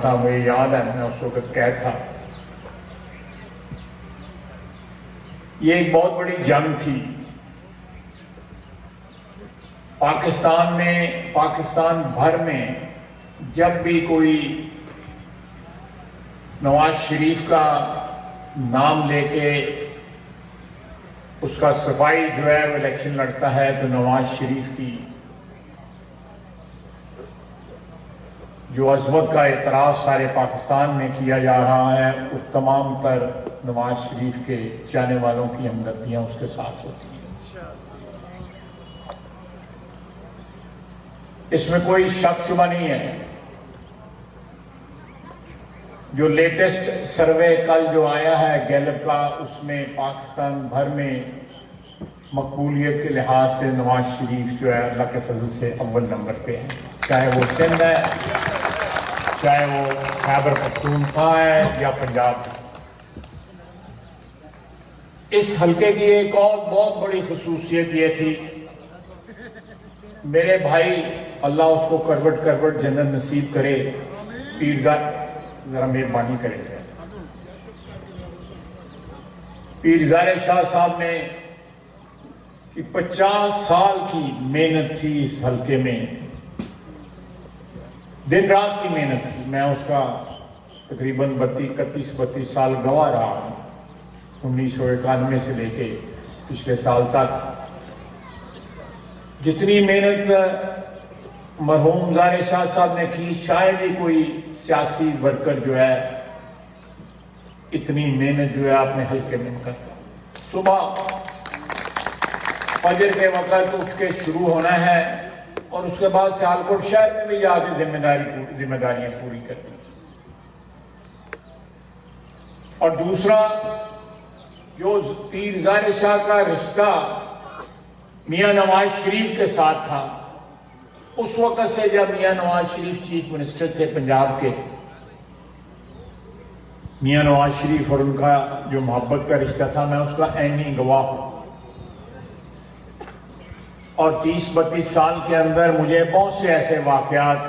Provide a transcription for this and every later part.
था, मुझे याद है मैं उस वक्त कैद था। ये एक बहुत बड़ी जंग थी पाकिस्तान में। पाकिस्तान भर में जब भी कोई नवाज शरीफ का नाम लेके उसका सिपाही जो है वो इलेक्शन लड़ता है तो नवाज शरीफ की जो अजमत का एतराफ़ सारे पाकिस्तान में किया जा रहा है, उस तमाम पर नवाज शरीफ के चाहने वालों की हमदर्दियां उसके साथ होती हैं। इसमें कोई शक शुबा नहीं है। जो लेटेस्ट सर्वे कल जो आया है गैलप का, उसमें पाकिस्तान भर में मकबूलियत के लिहाज से नवाज शरीफ जो है अल्लाह के फजल से अव्वल नंबर पे है। चाहे वो सिंध है, चाहे वो खैबर पख्तूनख्वा है या पंजाब। इस हल्के की एक और बहुत बड़ी खसूसियत ये थी, मेरे भाई अल्लाह उसको करवट करवट जन्नत नसीब करे, जरा मेहरबानी करेंगे। पीरज़ारे शाह साहब ने कि 50 साल की मेहनत थी इस हल्के में, दिन रात की मेहनत थी। मैं उसका तकरीबन 31-32 साल गंवा रहा हूँ, 1991 से लेके पिछले साल तक। जितनी मेहनत मरहूम ज़ारे शाह साहब ने की, शायद ही कोई सियासी वर्कर जो है इतनी मेहनत जो है अपने हल्के में करता। सुबह फजर के वक़्त उठ के शुरू होना है और उसके बाद सियालकोट शहर में भी जाके जिम्मेदारियां पूरी करनी। और दूसरा, जो पीरज़ारे शाह का रिश्ता मियां नवाज शरीफ के साथ था, उस वक़्त से जब मियां नवाज शरीफ चीफ मिनिस्टर थे पंजाब के, मियां नवाज शरीफ और उनका जो मोहब्बत का रिश्ता था, मैं उसका ऐनी गवाह हूं। और 30-32 साल के अंदर मुझे बहुत से ऐसे वाक़यात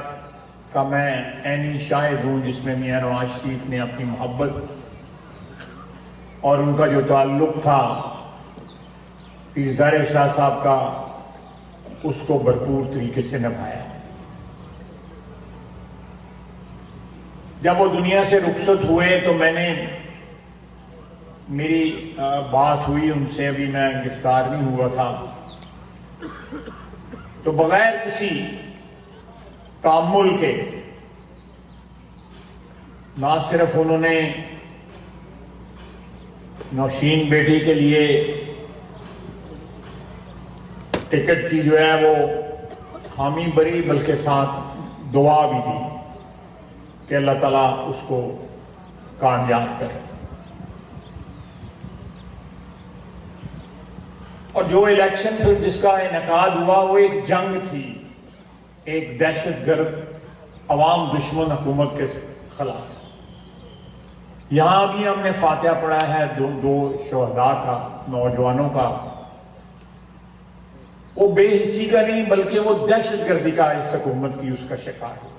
का मैं ऐनी शाहिद हूँ जिसमें मियां नवाज शरीफ ने अपनी मोहब्बत और उनका जो ताल्लुक़ था पीरज़ारे शाह साहब का, उसको भरपूर तरीके से निभाया। जब वो दुनिया से रुखसत हुए तो मेरी बात हुई उनसे, अभी मैं गिरफ्तार नहीं हुआ था, तो बगैर किसी तामुल के ना सिर्फ उन्होंने नौशीन बेटी के लिए टिकट की जो है वो हामी भरी, बल्कि साथ दुआ भी दी कि अल्लाह ताला उसको कामयाब करे। और जो इलेक्शन फिर जिसका इनेकाद हुआ वो एक जंग थी, एक दहशतगर्द अवाम दुश्मन हुकूमत के खिलाफ। यहां भी हमने फातिहा पढ़ा है दो शहदा का, नौजवानों का। वो बेहिसी का नहीं बल्कि वो दहशतगर्दी का इस हुकूमत की उसका शिकार हुए।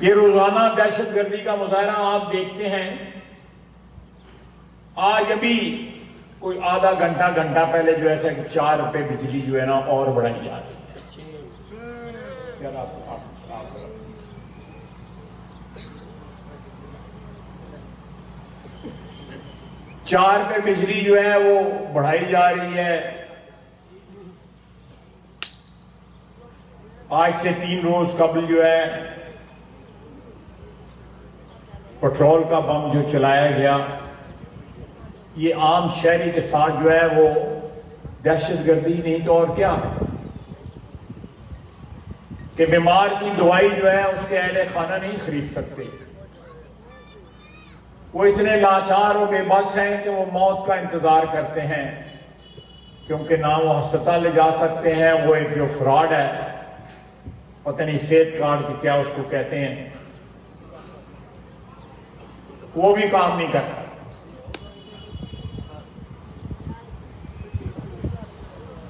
ये रोजाना दहशतगर्दी का मुजाहरा आप देखते हैं। आज अभी कोई आधा घंटा पहले जो है कि 4 रुपए बिजली जो है ना और बढ़ाई जा रही है। 4 रुपए बिजली जो है वो बढ़ाई जा रही है। आज से 3 रोज कबल जो है पेट्रोल का बम जो चलाया गया, ये आम शहरी के साथ जो है वो दहशतगर्दी नहीं तो और क्या, कि बीमार की दवाई जो है उसके अहले खाना नहीं खरीद सकते। वो इतने लाचार और बेबस हैं कि वो मौत का इंतजार करते हैं, क्योंकि ना वो अस्पताल ले जा सकते हैं। वो एक जो फ्रॉड है, पता नहीं सेहत कार्ड की क्या उसको कहते हैं, वो भी काम नहीं करता।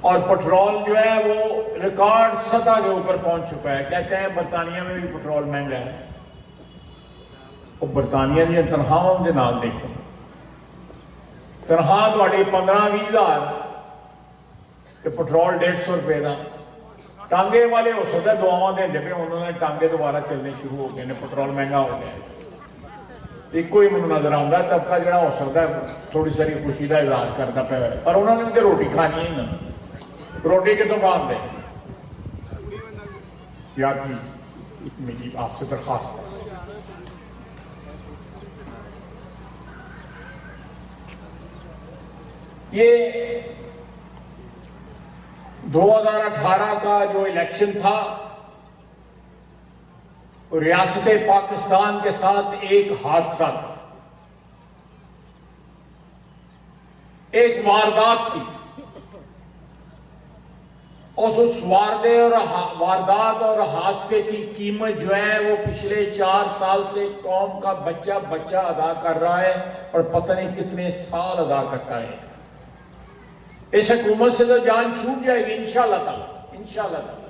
और पेट्रोल जो है वो रिकॉर्ड सतह के ऊपर पहुंच चुका है। कहते हैं बरतानिया में भी पेट्रोल महंगा है। वो बरतानिया दी तनख्वाहों के नाल देखो, तनख्वाह थोड़ी 15-20 हज़ार तो पेट्रोल 150 रुपए का। टांगे वाले हो सकता है दुआवां देंगे पे, उन्होंने टांगे दोबारा चलने शुरू हो गए ने, पेट्रोल महंगा हो गया। एक ही मैं नजर आता तबका जरा हो सकता है थोड़ी सारी खुशी का इजहार करता पे, पर उन्होंने तो रोटी खानी ही ना, रोटी कितों खाते यार। प्लीज मेरी आपसे दरखास्त है, ये 2018 का जो इलेक्शन था रियासत पाकिस्तान के साथ एक हादसा था, एक वारदात थी। उस वारदात और हादसे की कीमत जो है वो पिछले 4 साल से कौम का बच्चा बच्चा अदा कर रहा है, और पता नहीं कितने साल अदा करता है। इस हुकूमत से तो जान छूट जाएगी इंशाअल्लाह ताला, इंशाअल्लाह ताला।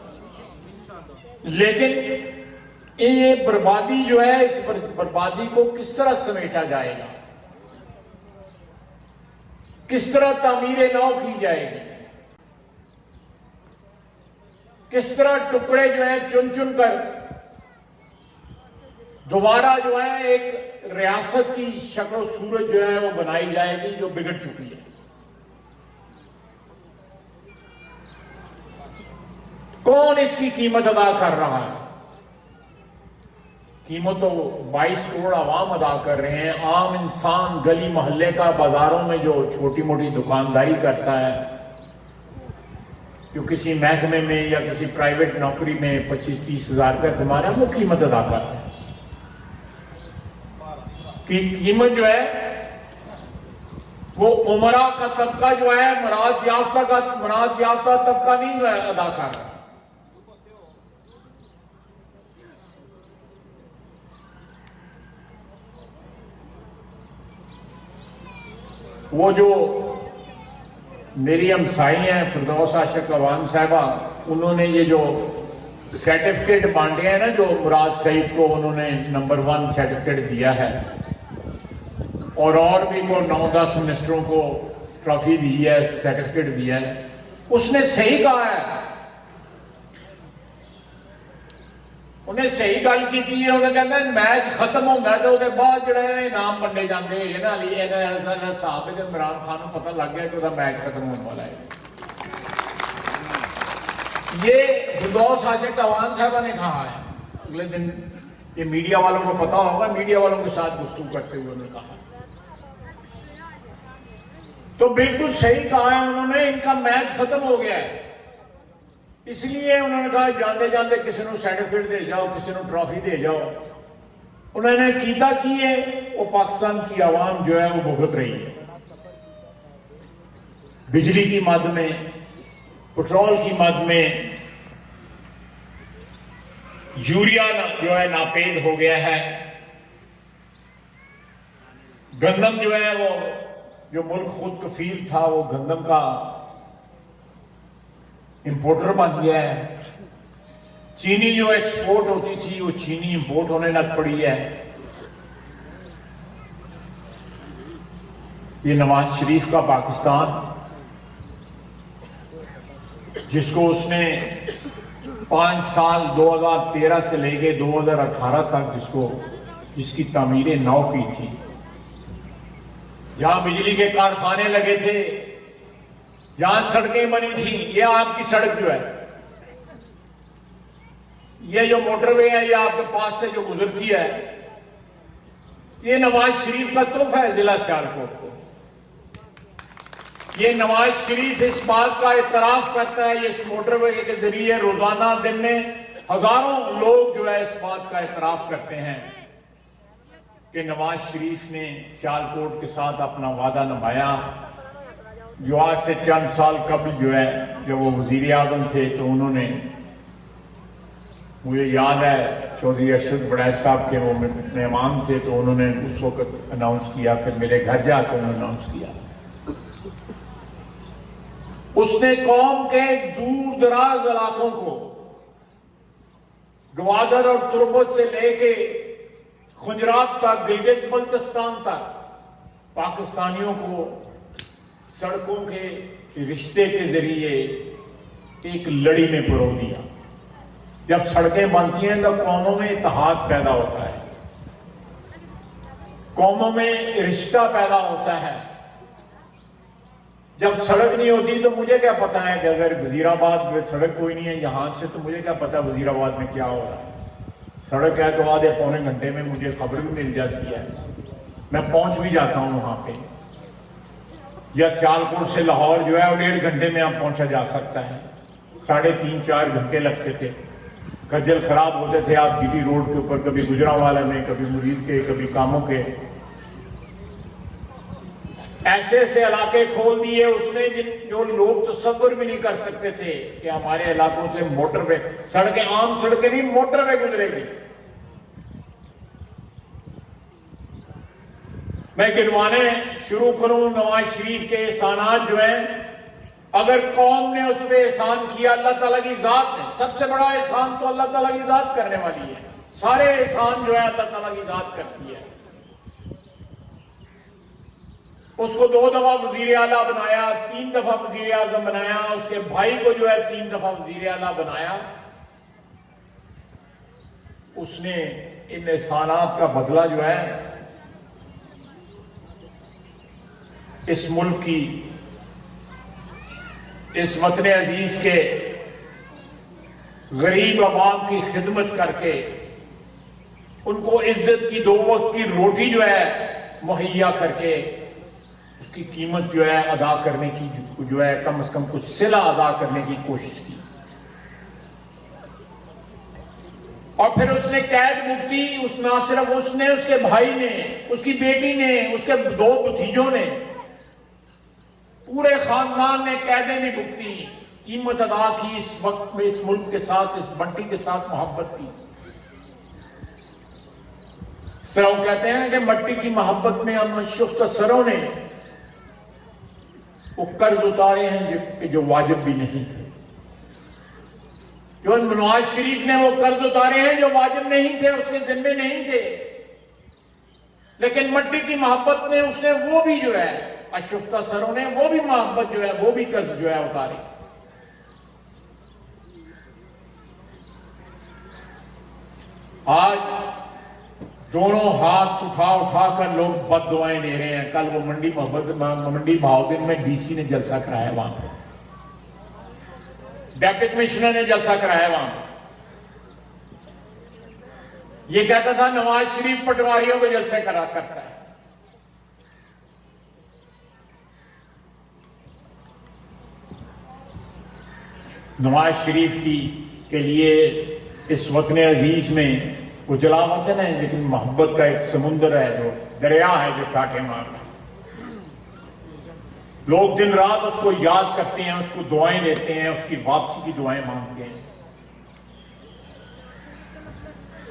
लेकिन ये बर्बादी जो है, इस बर्बादी को किस तरह समेटा जाएगा, किस तरह तामीर नौ की जाएगी, किस तरह टुकड़े जो है चुन चुन कर दोबारा जो है एक रियासत की शक्ल सूरत जो है वो बनाई जाएगी जो बिगड़ चुकी है। कौन इसकी कीमत अदा कर रहा है? कीमत तो 22 करोड़ आवाम अदा कर रहे हैं। आम इंसान गली मोहल्ले का बाजारों में जो छोटी मोटी दुकानदारी करता है, जो किसी महकमे में या किसी प्राइवेट नौकरी में 25-30 हज़ार रुपया कमा रहा है, वो कीमत अदा कर रहा है। कीमत जो है वो उमरा का तबका जो है, मराद याफ्ता तबका नहीं अदा कर रहा। वो जो मेरी हमसाई हैं फिरदौस आशिक अवान साहिबा, उन्होंने ये जो सर्टिफिकेट बांटे हैं ना, जो मुराद सईद को उन्होंने नंबर 1 सर्टिफिकेट दिया है, और भी को 9-10 मिनिस्टरों को ट्रॉफी दी है, सर्टिफिकेट दिया है। उसने सही कहा है, उन्हें सही गल की है। उन्हें कहते मैच खत्म होता है तो उसके बाद जो इनाम बंटे जाते हैं हिसाब है, इमरान खान को पता लग गया कि मैच खत्म होने वाला है। ये फिरदौस आशिक अवान साहबा ने कहा है, अगले दिन ये मीडिया वालों को पता होगा, मीडिया वालों के साथ गुफ्तगू करते हुए उन्होंने कहा, तो बिल्कुल सही कहा है उन्होंने, इनका मैच खत्म हो गया है। इसलिए उन्होंने कहा जाते जाते किसी को सर्टिफिकेट दे जाओ, किसी को ट्रॉफी दे जाओ। उन्होंने कीता की है, वो पाकिस्तान की आवाम जो है वो भुगत रही है। बिजली की मद में, पेट्रोल की मद में, यूरिया जो है नापेद हो गया है। गंदम जो है वो, जो मुल्क खुद कफील था, वो गंदम का इंपोर्टर बन गया है। चीनी जो एक्सपोर्ट होती थी वो चीनी इंपोर्ट होने लग पड़ी है। ये नवाज शरीफ का पाकिस्तान, जिसको उसने 5 साल 2013 से लेके 2018 तक जिसकी तामीर नौ की थी, जहां बिजली के कारखाने लगे थे, जहां सड़कें बनी थी। ये आपकी सड़क जो है, ये जो मोटरवे है, ये आपके पास से जो गुजरती है, ये नवाज शरीफ का तोहफा है जिला सियालकोट को। ये नवाज शरीफ इस बात का इतराफ करता है, ये इस मोटरवे के जरिए रोजाना दिन में हजारों लोग जो है इस बात का इतराफ करते हैं कि नवाज शरीफ ने सियालकोट के साथ अपना वादा निभाया। जो आज से चंद साल कबल जो है, जब वो वजीर आजम थे, तो उन्होंने, मुझे याद है चौधरी अरशद बड़ैच साहब के वो मेहमान थे, तो उन्होंने उस वक्त अनाउंस किया, फिर मेरे घर जाकर उन्होंने अनाउंस किया। उसने कौम के दूर दराज इलाकों को ग्वादर और तुर्बत से लेके गुजरात तक, गिलगित बल्तिस्तान तक पाकिस्तानियों को सड़कों के रिश्ते के जरिए एक लड़ी में पिरो दिया। जब सड़कें बनती हैं तो कौमों में इत्तेहाद पैदा होता है, कौमों में रिश्ता पैदा होता है। जब सड़क नहीं होती तो मुझे क्या पता है कि अगर वजीराबाद में सड़क कोई नहीं है यहां से, तो मुझे क्या पता वजीराबाद में क्या हो रहा है। सड़क है तो आधे पौने घंटे में मुझे खबर भी मिल जाती है, मैं पहुंच भी जाता हूं वहां पे। या सियालकोट से लाहौर जो है वो 1.5 घंटे में आप पहुंचा जा सकता है, 3.5-4 घंटे लगते थे। खज्जल खराब होते थे आप जीटी रोड के ऊपर, कभी गुजरांवाला में, कभी मुरीद के, कभी कामों के। ऐसे ऐसे इलाके खोल दिए उसने जो लोग तसव्वुर भी नहीं कर सकते थे कि हमारे इलाकों से मोटरवे, सड़कें, आम सड़कें भी मोटरवे गुजरेगी। मैं गिनवाने शुरू करूं नवाज शरीफ के एहसानात जो हैं, अगर कौम ने उस पर एहसान किया, अल्लाह ताला की जात ने, सबसे बड़ा एहसान तो अल्लाह ताला की जात करने वाली है। सारे एहसान जो है अल्लाह ताला की जात करती है। उसको 2 दफा वजीर आला बनाया, 3 दफा वजीर आजम बनाया, उसके भाई को जो है 3 दफा वजीर आला बनाया। उसने इन एहसानात का बदला जो है इस मुल्क की, इस वतन अजीज के गरीब अवाम की खिदमत करके उनको इज्जत की 2 वक्त की रोटी जो है मुहैया करके उसकी कीमत जो है अदा करने की, जो है कम से कम कुछ सिला अदा करने की कोशिश की। और फिर उसने कैद मुक्ति, उस ना सिर्फ उसने, उसके भाई ने, उसकी बेटी ने, उसके 2 भतीजों ने, पूरे खानदान ने कैदे में भुगती, कीमत अदा की इस वक्त में, इस मुल्क के साथ, इस बंटी के साथ मोहब्बत की। इस तरह वो कहते हैं कि मट्टी की मोहब्बत में हम शुफ्त सरों ने वो कर्ज उतारे हैं जो वाजिब भी नहीं थे। जो नवाज शरीफ ने वो कर्ज उतारे हैं जो वाजिब नहीं थे, उसके जिम्मे नहीं थे, लेकिन मट्टी की मोहब्बत में उसने वो भी जो है, अशुफ्ता सरों ने वो भी मोहब्बत जो है, वो भी कर्ज जो है उतारे। आज दोनों हाथ उठा उठा कर लोग बद दुआएं दे रहे हैं। कल वो मंडी मंडी भावदिन में डीसी ने जलसा कराया, वहां पर डिप्टी कमिश्नर ने जलसा कराया। वहां ये कहता था नवाज शरीफ पटवारियों को जलसे करा करता है। नवाज शरीफ के लिए इस वतन अजीज में वो जलावतन है, लेकिन मोहब्बत का एक समुंदर है, जो दरिया है जो कांटे मार रहा है। लोग दिन रात उसको याद करते हैं, उसको दुआएं देते हैं, उसकी वापसी की दुआएं मांगते हैं।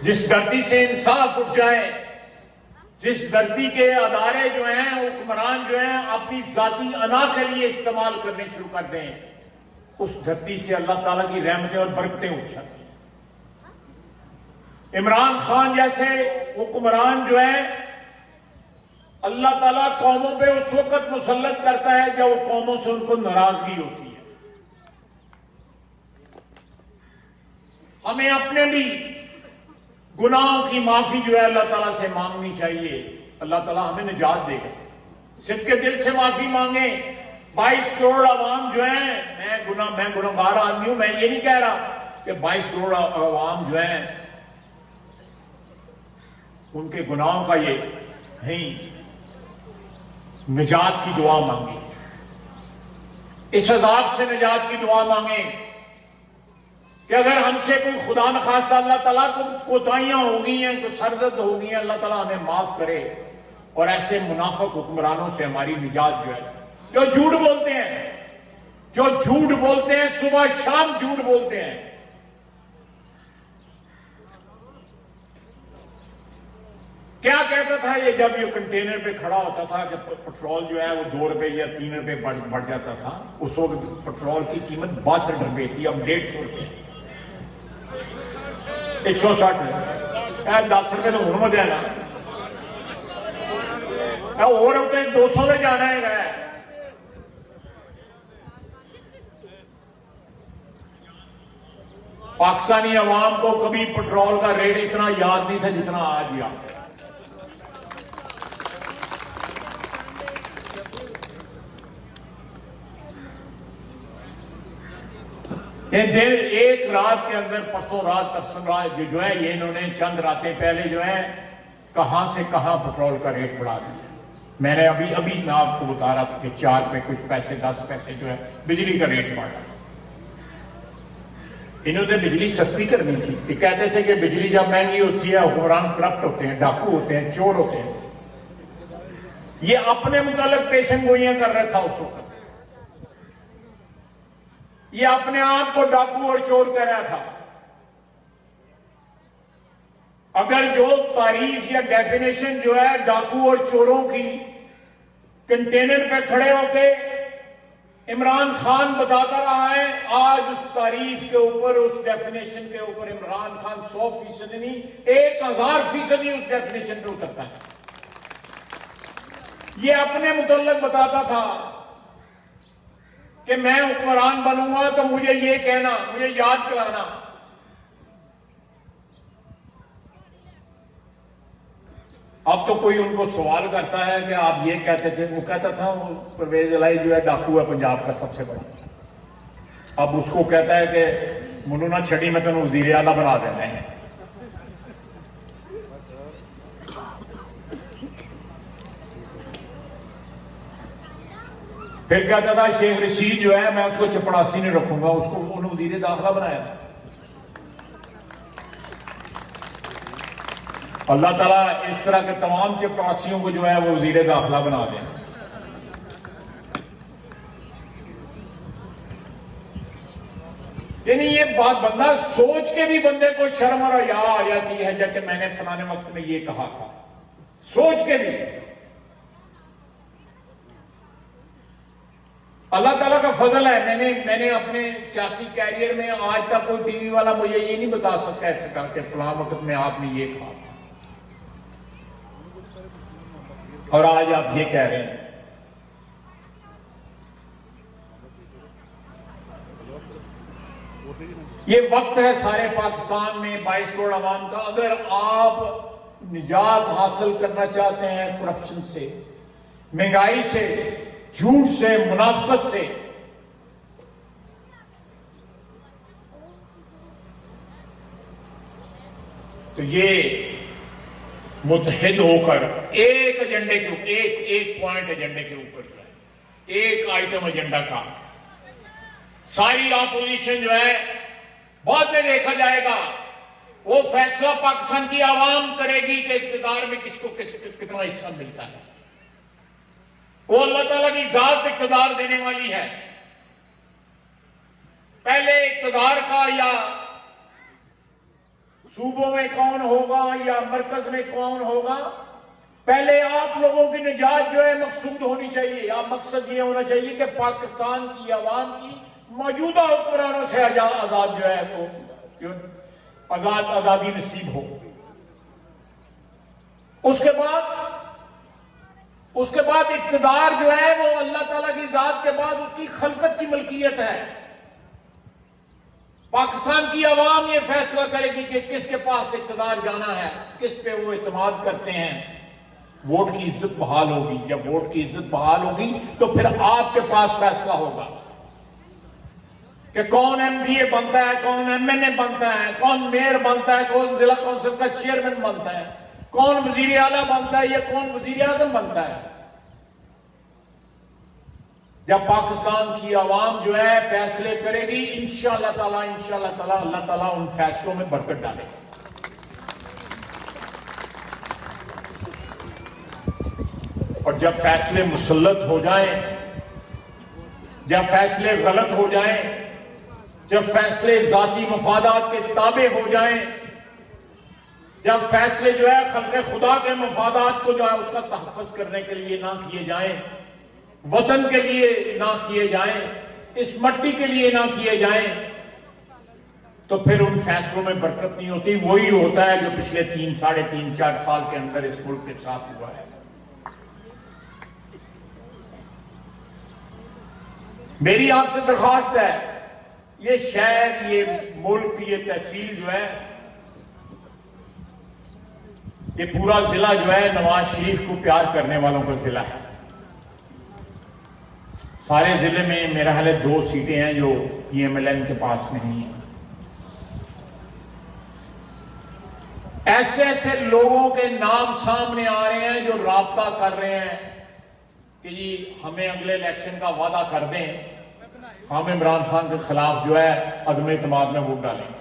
जिस धरती से इंसाफ उठ जाए, जिस धरती के अदारे जो हैं, हुक्मरान जो हैं, अपनी जाती अना के लिए इस्तेमाल करने शुरू कर दें, उस धरती से अल्लाह ताला की रहमतें और बरकतें उठ जाती हैं। इमरान खान जैसे हुक्मरान जो है, अल्लाह ताला कौमों पे उस वक्त मुसल्लत करता है जब वो कौमों से उनको नाराजगी होती है। हमें अपने भी गुनाहों की माफी जो है अल्लाह ताला से मांगनी चाहिए। अल्लाह ताला हमें निजात देगा। सिद्के दिल से माफी मांगे। 22 करोड़ आवाम जो है, मैं गुनाहगार आदमी हूं, मैं ये नहीं कह रहा कि 22 करोड़ आवाम जो है उनके गुनाहों का ये नहीं, निजात की दुआ मांगे, इस अजाब से निजात की दुआ मांगे कि अगर हमसे कोई खुदा न खास्ता अल्लाह ताला को कोताहियां हो गई हैं, कोई सरजद हो गई हैं, अल्लाह ताला हमें माफ करे और ऐसे मुनाफिक हुक्मरानों से हमारी निजात जो है, जो झूठ बोलते हैं, सुबह शाम झूठ बोलते हैं। क्या कहता था ये जब ये कंटेनर पे खड़ा होता था कि पेट्रोल जो है वो 2 रुपए या 3 रुपए बढ़ जाता था। उस वक्त पेट्रोल की कीमत 62 रुपए थी, अब 150 रुपए 160 रुपए 10 रुपए तो हूं मत ना और अपने 200 में जाना है। पाकिस्तानी अवाम को कभी पेट्रोल का रेट इतना याद नहीं था जितना आज याद है। ये दिन एक रात के अंदर परसों रात तरसम रात जो है ये इन्होंने चंद रातें पहले जो है कहां से कहां पेट्रोल का रेट बढ़ा दिया। मैंने अभी मैं आपको बता रहा था कि 4 पे कुछ पैसे 10 पैसे जो है बिजली का रेट बढ़ा। इन्होंने बिजली सस्ती करनी थी। ये कहते थे कि बिजली जब महंगी होती है हुक्मरान करप्ट होते हैं, डाकू होते हैं, चोर होते हैं। ये अपने मुतालिक पेशन गोइयां कर रहा था उस वक्त। ये अपने आप को डाकू और चोर कह रहा था। अगर जो तारीफ या डेफिनेशन जो है डाकू और चोरों की कंटेनर पे खड़े होके इमरान खान बताता रहा है, आज उस तारीफ के ऊपर उस डेफिनेशन के ऊपर इमरान खान 100% नहीं 1000% उस डेफिनेशन पे उतरता है। ये अपने मुतल्लक बताता था कि मैं हुक्मरान बनूंगा तो मुझे ये कहना, मुझे याद कराना। अब तो कोई उनको सवाल करता है कि आप ये कहते थे, वो कहता था परवेज इलाही जो है डाकू है पंजाब का सबसे बड़ा। अब उसको कहता है कि मुनू ना छड़ी में तेन वजीर आला बना देना है। फिर कहता था शेख रशीद जो है मैं उसको चपड़ासी नहीं रखूंगा, उसको उन्होंने वजीर दाखिला बनाया था। अल्लाह ताला इस तरह के तमाम चपरासियों को जो है वो वजीर दाखिला बना दें। यानी ये बात बंदा सोच के भी बंदे को शर्म और हया आ जाती है जबकि मैंने फलाने वक्त में ये कहा था, सोच के भी। अल्लाह ताला का फजल है। मैंने अपने सियासी कैरियर में आज तक कोई टीवी वाला मुझे ये नहीं बता सकता ऐसे करके फलां वक्त में आपने ये कहा और आज आप ये कह रहे हैं। ये वक्त है सारे पाकिस्तान में 22 करोड़ आवाम का। अगर आप निजात हासिल करना चाहते हैं करप्शन से, महंगाई से, झूठ से, मुनाफिकत से, तो ये मुत्तहिद होकर एक एजेंडे के ऊपर, एक पॉइंट एजेंडे के ऊपर जाए, एक आइटम एजेंडा का सारी ऑपोजिशन जो है बाद में देखा जाएगा। वो फैसला पाकिस्तान की आवाम करेगी कि इख्तिदार में किसको कितना हिस्सा मिलता है। वो अल्लाह ताला की जात इख्तिदार देने वाली है। पहले इख्तिदार का या सूबों में कौन होगा या मरकज में कौन होगा, पहले आप लोगों की निजात जो है मकसूद होनी चाहिए। या मकसद ये होना चाहिए कि पाकिस्तान की आवाम की मौजूदा हुक्मरानों से आजाद जो है वो आजादी नसीब हो। उसके बाद इख्तिदार जो है वो अल्लाह ताला की जात के बाद उसकी खलकत की मलकियत है। पाकिस्तान की आवाम ये फैसला करेगी कि किसके पास इख्तिदार जाना है, किस पे वो इत्मीनान करते हैं। वोट की इज्जत बहाल होगी। जब वोट की इज्जत बहाल होगी तो फिर आपके पास फैसला होगा कि कौन एमपीए बनता है, कौन एमएनए बनता है, कौन मेयर बनता है, कौन जिला कौंसिल का चेयरमैन बनता है, कौन वजीर आला बनता है या कौन वजीर आजम बनता है। जब पाकिस्तान की आवाम जो है फैसले करेगी इंशाअल्लाह ताला अल्लाह ताला उन फैसलों में बरकत डालेगा। और जब फैसले मुसल्लत हो जाएं, जब फैसले गलत हो जाएं, जब फैसले जाती मफादात के ताबे हो जाएं, जब फैसले जो है खल्क़े खुदा के मफादात को जो है उसका तहफ़्फ़ुज़ करने के लिए ना किए जाएं, वतन के लिए ना किए जाएं, इस मट्टी के लिए ना किए जाएं, तो फिर उन फैसलों में बरकत नहीं होती। वही होता है जो पिछले 3, साढ़े 3, 4 साल के अंदर इस मुल्क के साथ हुआ है। मेरी आपसे दरख्वास्त है, ये शहर, ये मुल्क, ये तहसील जो है, ये पूरा जिला जो है नवाज शरीफ को प्यार करने वालों का जिला है। सारे जिले में मेरा ख्याल है 2 सीटें हैं जो PMLN के पास नहीं है। ऐसे ऐसे लोगों के नाम सामने आ रहे हैं जो राब्ता कर रहे हैं कि जी हमें अगले इलेक्शन का वादा कर दें, हम इमरान खान के खिलाफ जो है अदम एतमाद में वोट डालेंगे।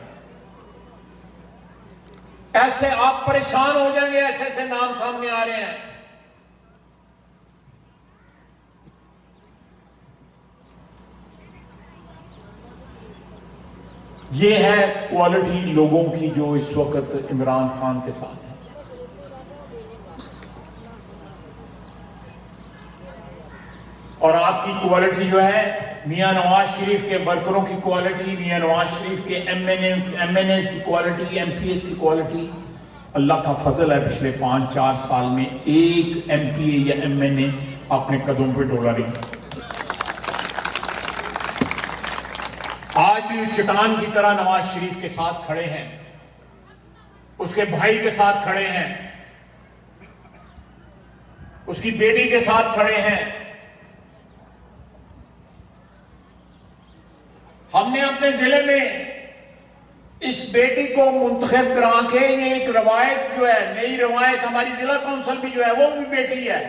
ऐसे आप परेशान हो जाएंगे, ऐसे ऐसे नाम सामने आ रहे हैं। ये है क्वालिटी लोगों की जो इस वक्त इमरान खान के साथ है। और आपकी क्वालिटी जो है मियां नवाज शरीफ के वर्करों की क्वालिटी, मियां नवाज शरीफ के MNAs की क्वालिटी, MPs की क्वालिटी, अल्लाह का फजल है पिछले 5-4 साल में एक MPA या MNA अपने कदम पे डोला नहीं। आज भी चट्टान की तरह नवाज शरीफ के साथ खड़े हैं, उसके भाई के साथ खड़े हैं, उसकी बेटी के साथ खड़े हैं। हमने अपने जिले में इस बेटी को मुंतखब करा के ये एक रवायत जो है, नई रवायत, हमारी जिला काउंसिल भी जो है वो भी बेटी है,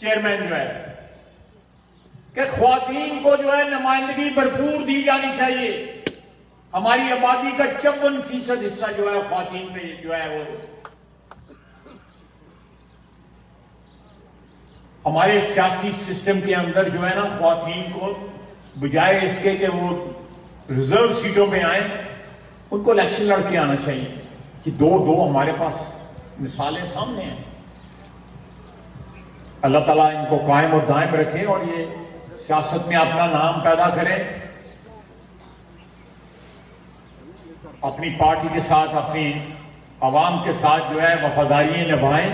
चेयरमैन जो है, कि ख्वातीन को जो है नुमाइंदगी भरपूर दी जानी चाहिए। हमारी आबादी का 54% हिस्सा जो है ख्वातीन में जो है वो, हमारे सियासी सिस्टम के अंदर जो है ना, ख्वातीन को बजाय इसके कि वो रिजर्व सीटों में आए, उनको इलेक्शन लड़के आना चाहिए। कि दो हमारे पास मिसालें सामने हैं। अल्लाह ताला इनको कायम और दायम रखे और ये सियासत में अपना नाम पैदा करें, अपनी पार्टी के साथ, अपनी आवाम के साथ जो है वफादारी निभाएं।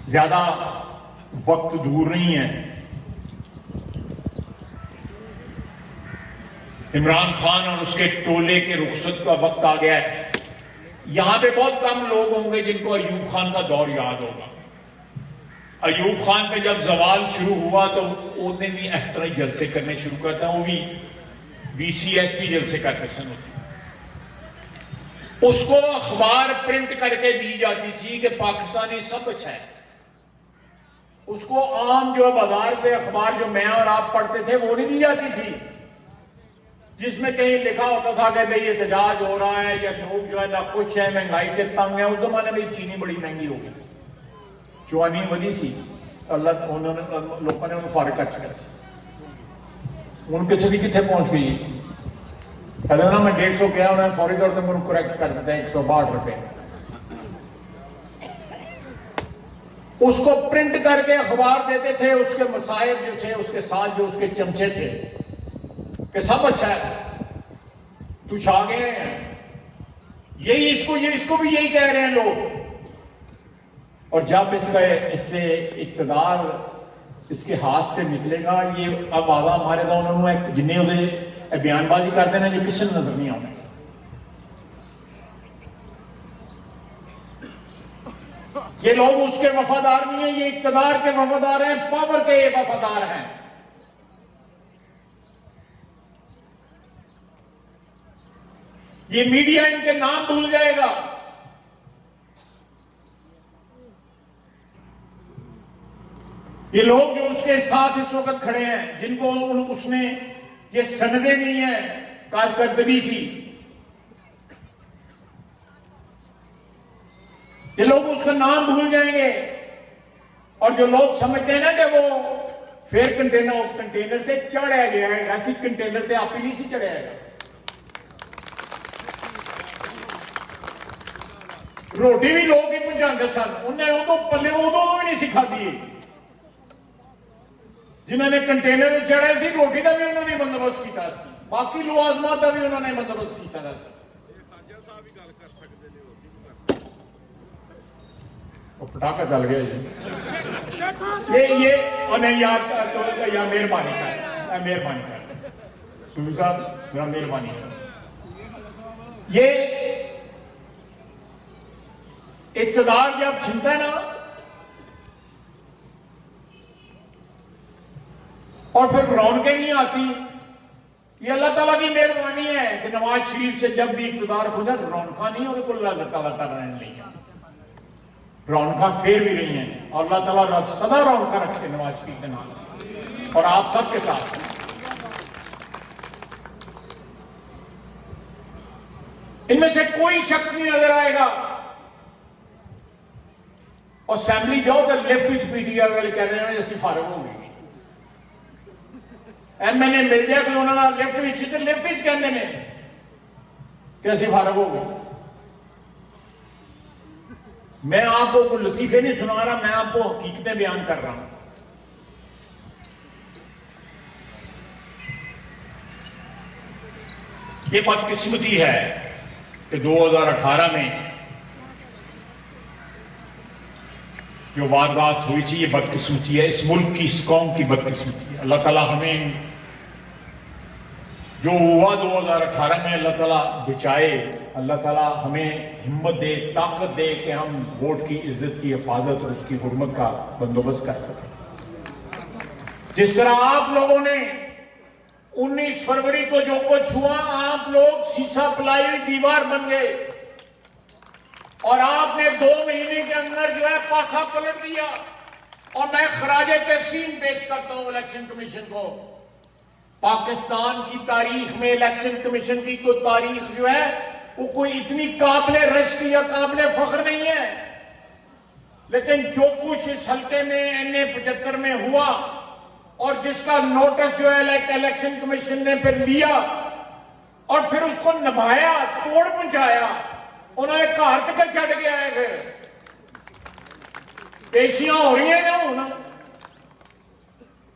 ज्यादा वक्त दूर नहीं है, इमरान खान और उसके टोले के रुखसत का वक्त आ गया है। यहां पे बहुत कम लोग होंगे जिनको अयूब खान का दौर याद होगा। अयूब खान पे जब जवाल शुरू हुआ तो उन्होंने भी इस तरह जलसे करने शुरू करता, वो भी BCSP जलसे करते सन। उसको अखबार प्रिंट करके दी जाती थी कि पाकिस्तानी सब अच्छा है। उसको आम जो बाजार से अखबार जो मैं और आप पढ़ते थे वो नहीं दी जाती थी, जिसमें कहीं लिखा होता था कि भाई एहतजाज हो रहा है या लोग जो है ना खुश है, महंगाई से तंग है। उस जमाने में चीनी बड़ी महंगी हो गई थी, चुआनी वधी सी, अल्लाह उन्होंने लोगों ने उन्हें फारिग कर चुका सी। उन कितने कितने पहुंच गई पहले ना, मैं 150 किया, उन्होंने फौरी तौर पर मुझे करेक्ट कर देता है 162 रुपए। उसको प्रिंट करके अखबार देते थे, उसके मसाइब जो थे उसके साथ जो उसके चमचे थे कि सब अच्छा है, तू छा गए हैं। यही इसको भी यही कह रहे हैं लोग। और जब इससे इक़्तिदार इसके हाथ से निकलेगा, ये अब आगा मारे था उन्होंने जिन्हें बयानबाजी करते हैं जो किसी नजर नहीं आने। ये लोग उसके वफादार नहीं है, ये इक़्तिदार के वफादार हैं, पावर के ये वफादार हैं। ये मीडिया इनके नाम भूल जाएगा। ये लोग जो उसके साथ इस वक्त खड़े हैं, जिनको उसने ये सनदें दी हैं कारकर्दगी की, ये लोग उसका नाम भूल जाएंगे। और जो लोग समझते हैं ना कि वो फिर कंटेनर से चढ़ाया गया है, ऐसी कंटेनर से आप ही नहीं सी चढ़ाएगा। रोटी भी लोग ही पहुंचाते सन, उन्हें उदों पल्ले उदों भी नहीं सी खाधी। जिन्होंने कंटेनर चढ़े सी रोटी का भी उन्होंने बंदोबस्त किया, बाकी लवाजमात का भी उन्होंने बंदोबस्त किया। पटाखा चल गया जी, ये और नहीं यार, तो यार मेहरबानी कर, मेहरबानी कर सूरी साहब, मेरा मेहरबानी कर। ये इक़्तिदार जब छिनता है ना, और फिर रौनकें नहीं आती, ये अल्लाह ताला की मेहरबानी है कि नवाज शरीफ से जब भी इक़्तिदार खुदा रौनका नहीं होगी, अल्लाह ताला रहने नहीं, रौनका फिर भी रही हैं, और अल्लाह ताला सदा रौनका रखे नवाज शरीफ के नाम और आप सबके साथ। इनमें से कोई शख्स नहीं नजर आएगा, और असेंबली जाओ तो लेफ्ट विच पीटीआई वाले कह रहे हैं असं फारग हो गए, एमएनए मिल जाए कि उन्होंने लेफ्ट विच, तो लेफ्ट विच कहते हैं कि असं फारग हो गए। मैं आपको लतीफे नहीं सुना रहा, मैं आपको हकीकतें बयान कर रहा हूं। ये बदकिस्मती है कि 2018 में जो वारदात हुई थी, ये बदकिस्मती है, इस मुल्क की, इस कौम की बदकिस्मती है। अल्लाह ताला हमें जो हुआ 2018 में अल्लाह ताला बचाए, अल्लाह ताला हमें हिम्मत दे, ताकत दे कि हम वोट की इज्जत की हिफाजत और उसकी हुर्मत का बंदोबस्त कर सकें। जिस तरह आप लोगों ने 19 फरवरी को जो कुछ हुआ, आप लोग शीशा पिलाई हुई दीवार बन गए, और आपने 2 महीने के अंदर जो है पासा पलट दिया। और मैं खराजे तहसीन पेश करता हूं इलेक्शन कमीशन को। पाकिस्तान की तारीख में इलेक्शन कमीशन की कोई तारीख जो है वो कोई इतनी काबिले रश्क या काबिले फख्र नहीं है, लेकिन जो कुछ इस हल्के में NA 75 में हुआ और जिसका नोटिस जो है इलेक्शन कमीशन ने फिर लिया और फिर उसको निभाया, तोड़ पहुंचाया, उन्होंने घर तक छड़ के आए, फिर पेशियां हो रही है ना हूं,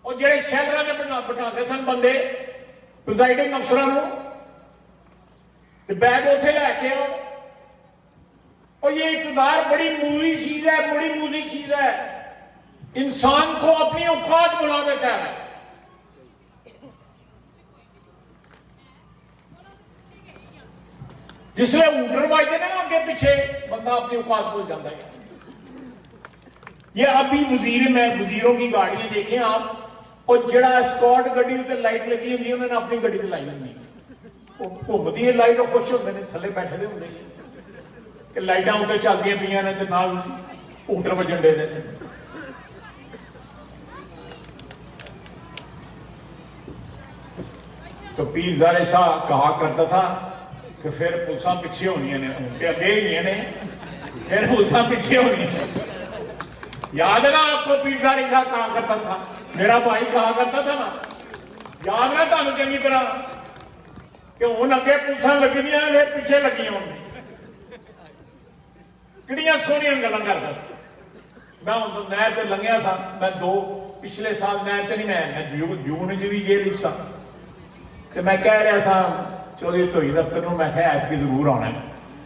और जेडे शहर के बिठाते सन बंदे प्रिजाइडिंग अफसर बैग उथे लैके आओ। और ये इक़्तिदार बड़ी मूली चीज है, बड़ी मूली चीज है, इंसान को अपनी औकात बुला देता है। जिसले ऊटर बजते ना अगे पीछे, बंदा अपनी औकात भूल जाता है। ये अभी वजीरों की गाड़ियां देखें आप, और जड़ा स्कॉट गड्डी उत्ते लाइट लगी होंगी, उन्होंने अपनी गड्डी ते लाई होंगी, घूमती है लाइट, और खुश होंगे ने, थले बैठे होंगे कि लाइटां उत्ते चलदियां पईयां ने ते नाल ऊटर वजन दे दे। तो पीरज़ादे शाह कहा करता था कि फिर पुलिसां पिछे होनियां ने, अगे ही ने, फिर पुलिसां पिछे होनी है। याद है ना आपको पीरज़ादे शाह कहा करता था, मेरा भाई कहा करता था ना, याद है तुहानू चंगी तरह कि हुण अगे पुलिसां लगदियां ने, फिर पिछे लगी होंगी। किहड़ियां सोहणियां गल्लां करदा सी। मैं हुण नहर ते लंघिया सा, मैं पिछले साल नहर ते नहीं, मैं जून च भी जेल सा, तो मैं कह रहा था चौधरी धोई दफ्तर में, मैं ऐतकी जरूर आना है,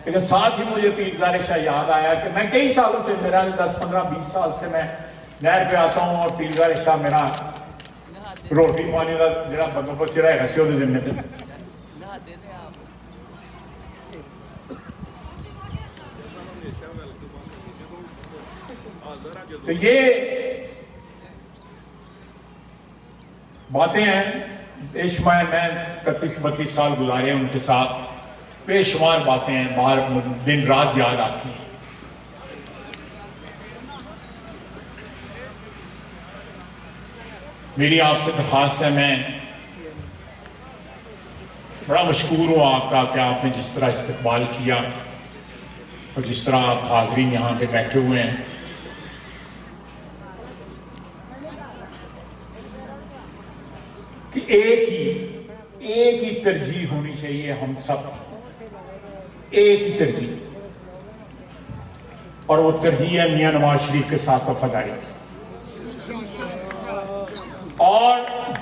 लेकिन साथ ही मुझे पीरज़ादे शाह याद आया कि मैं कई सालों से, मेरा 10, 15, 20 साल से मैं नहर पे आता हूँ, और पीरज़ादे शाह मेरा रोटी पानी का जो बंदोबस्त जो है जिम्मे पे। तो ये बातें हैं, बेशुमार, मैं 31-32 साल गुजारे उनके साथ, बेशुमार बातें हैं, बाहर दिन रात याद आती हैं। मेरी आपसे दरख्वास्त है, मैं बड़ा मशकूर हूँ आपका कि आपने जिस तरह इस्तकबाल किया और जिस तरह आप हाज़रीन यहाँ पे बैठे हुए हैं। कि एक ही तरजीह होनी चाहिए हम सब, एक ही तरजीह और वो तरजीह है मियां नवाज शरीफ के साथ वफादारी की। और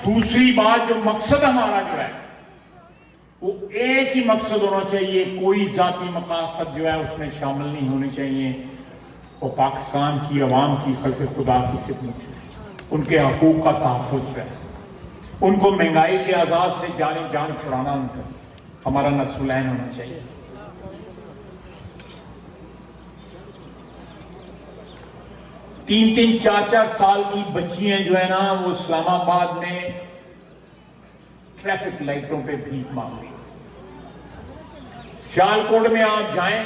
दूसरी बात, जो मकसद हमारा जो है वो एक ही मकसद होना चाहिए, कोई जाती मकासद जो है उसमें शामिल नहीं होनी चाहिए। वो पाकिस्तान की अवाम की खल्क़ खुदा की खिदमत, उनके हकूक़ का तहफ़्फ़ुज़ है, उनको महंगाई के अज़ाब से जान छुड़ाना उनका हमारा नस्लैन होना चाहिए। तीन 4 साल की बच्चियां जो है ना, वो इस्लामाबाद में ट्रैफिक लाइटों पे भीख मांग रही है। सियालकोट में आप जाएं,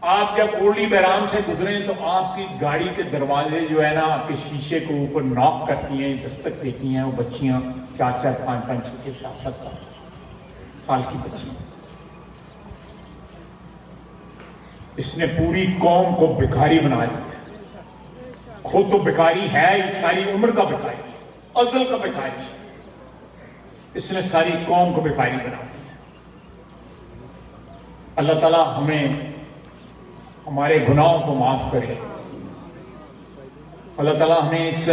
आप जब कोटली बैराम से गुजरे तो आपकी गाड़ी के दरवाजे जो है ना, आपके शीशे को ऊपर नॉक करती हैं, दस्तक देती हैं। वो बच्चियां 4, 5, 6, 7 साल की बच्चियां। इसने पूरी कौम को भिखारी बना दिया। खुद तो भिखारी है, सारी उम्र का भिखारी है, अज़ल का भिखारी है। इसने सारी कौम को भिखारी बना दिया। अल्लाह ताला हमें हमारे गुनाहों को माफ करे। अल्लाह ताला हमें इस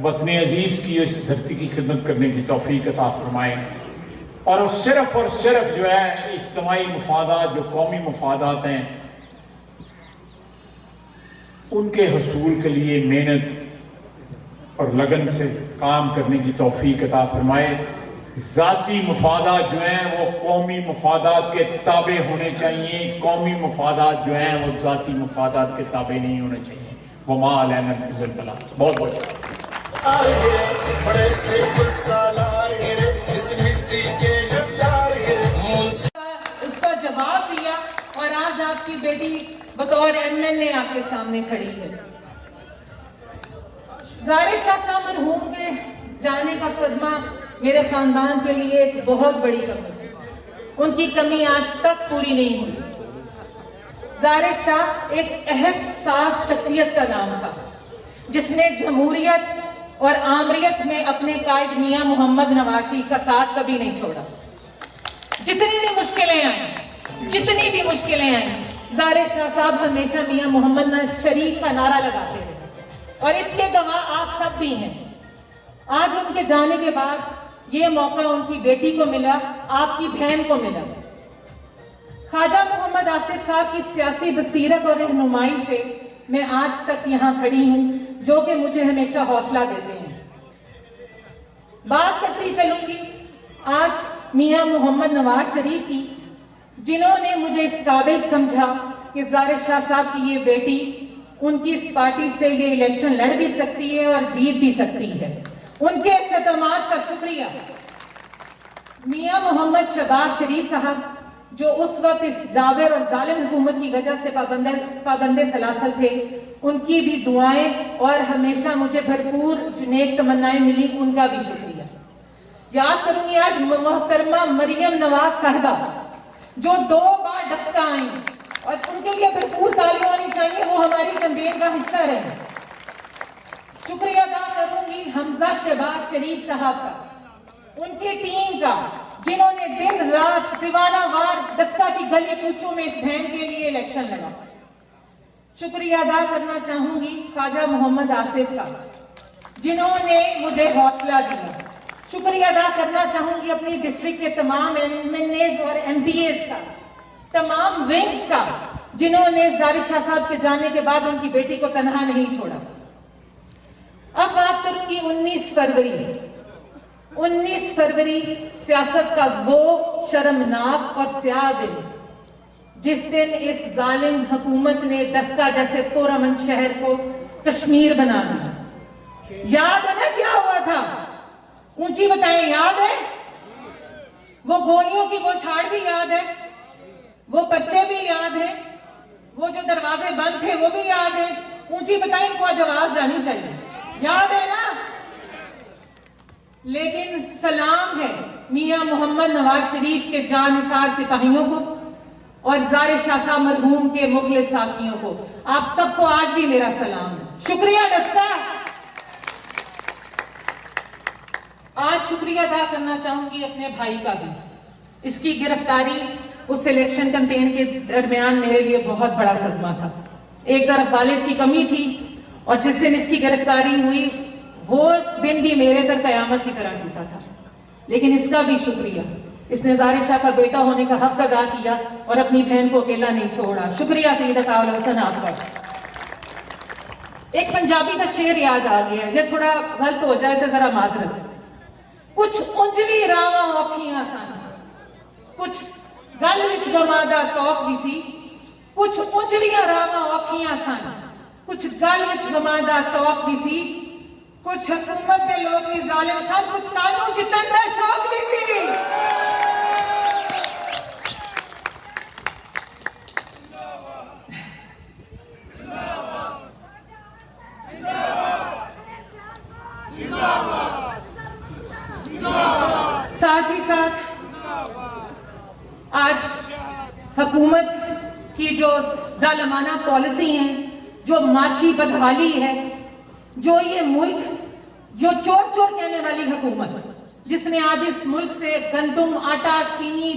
वतन अजीज की, इस धरती की खिदमत करने की तौफीक अता फरमाए। और सिर्फ जो है इज्तिमाई मुफादात, जो कौमी मुफादात हैं, उनके हसूल के लिए मेहनत और लगन से काम करने की तौफीक अता फरमाए। ज़ाती मफादात जो हैं वो कौमी मफादात के ताबे होने चाहिए, कौमी मफादात जो हैं वो ज़ाती मफादात के ताबे नहीं होने चाहिए। वमा अलैना इल्लल बलाग। बहुत बहुत उसका जवाब दिया और आज आपकी बेटी बतौर MLA आपके सामने खड़ी है। ज़ाहिर शाह साहब मरहूम के जाने का सदमा मेरे खानदान के लिए एक बहुत बड़ी कमी है। उनकी कमी आज तक पूरी नहीं हुई। ज़ाहिर शाह एक अहद साज शख्सियत का नाम था, जिसने जमहूरियत और आमरियत में अपने कायद मियां मोहम्मद नवाज शरीफ का साथ कभी नहीं छोड़ा। जितनी भी मुश्किलें आई, ज़ाहिर शाह साहब हमेशा मियां मोहम्मद नवाज शरीफ का नारा लगाते रहे और इसके गवाह आप सब भी हैं। आज उनके जाने के बाद ये मौका उनकी बेटी को मिला, आपकी बहन को मिला। ख्वाजा मोहम्मद आसिफ साहब की सियासी बसीरत और रहनुमाई से मैं आज तक यहाँ खड़ी हूँ, जो कि मुझे हमेशा हौसला देते हैं। बात करती चलूंगी आज मियां मोहम्मद नवाज शरीफ की, जिन्होंने मुझे इस काबिल समझा कि ज़ाहिर शाह साहब की ये बेटी उनकी इस पार्टी से ये इलेक्शन लड़ भी सकती है और जीत भी सकती है। उनके इस्तेमाल का शुक्रिया। मियां मोहम्मद शहबाज शरीफ साहब, जो उस वक्त इस जाबिर और जालिम हुकूमत की वजह से पाबंदे सलासल थे, उनकी भी दुआएं और हमेशा मुझे भरपूर नेक तमन्नाएं मिली, उनका भी शुक्रिया। याद करूंगी आज मोहतरमा मरियम नवाज साहिबा, जो 2 बार डस्का आई और उनके लिए भरपूर तालियां होनी चाहिए, वो हमारी कैंपेन का हिस्सा रहे। शुक्रिया अदा करूंगी हमजा शहबाज शरीफ साहब का, उनकी टीम का, जिन्होंने दिन रात दीवाना वार दस्ता की गली कूचों में इस बहन के लिए इलेक्शन लड़ा। शुक्रिया अदा करना चाहूंगी ख्वाजा मोहम्मद आसिफ का, जिन्होंने मुझे हौसला दिया। शुक्रिया अदा करना चाहूंगी अपनी डिस्ट्रिक्ट के तमाम MNAs और MPAs का, तमाम विंग्स का, जिन्होंने ज़ाहिर शाह साहब के जाने के बाद उनकी बेटी को तनहा नहीं छोड़ा। अब बात करूंगी 19 फरवरी सियासत का वो शर्मनाक और स्याह दिन, जिस दिन इस जालिम हुकूमत ने दस्ता जैसे पुरअमन शहर को कश्मीर बना दिया। याद है ना क्या हुआ था? ऊंची बताएं, याद है? वो गोलियों की बौछार भी याद है, वो पर्चे भी याद है, वो जो दरवाजे बंद थे वो भी याद है। ऊंची बताएं, इनको आज आवाज जानी चाहिए। याद है ना? लेकिन सलाम है मियां मोहम्मद नवाज शरीफ के जानिसार सिपाहियों को और ज़ाहिर शाह साहब मरहूम के मुखलिस साथियों को। आप सबको आज भी मेरा सलाम है। शुक्रिया दस्ता। आज शुक्रिया अदा करना चाहूंगी अपने भाई का भी। इसकी गिरफ्तारी उस इलेक्शन कैंपेन के दरमियान मेरे लिए बहुत बड़ा सदमा था। एक तरफ वालिद की कमी थी और जिस दिन इसकी गिरफ्तारी हुई वो दिन भी मेरे पर कयामत की तरह टूटा था। लेकिन इसका भी शुक्रिया, इसने ज़ाहिर शाह का बेटा होने का हक अदा किया और अपनी बहन को अकेला नहीं छोड़ा। शुक्रिया सईदा कावल हसन आपका। एक पंजाबी का शेर याद आ गया, जब थोड़ा गलत हो जाए तो जरा माजरत। कुछ उंजवी रावां औखियां सन, कुछ गल विच गवादा तौक भी सी। कुछ उंजवियां रावां औखियां सन, कुछ गल विच गवादा तौक भी सी। कुछ हुकूमत के लोग भी जालिम सन, कुछ सानू जितन दा शौक भी सी। साथ ही साथ आज हुकूमत की जो जालिमाना पॉलिसी है, जो माशी बदहाली है, जो ये मुल्क जो चोर चोर कहने वाली हुकूमत, जिसने आज इस मुल्क से गंदम, आटा, चीनी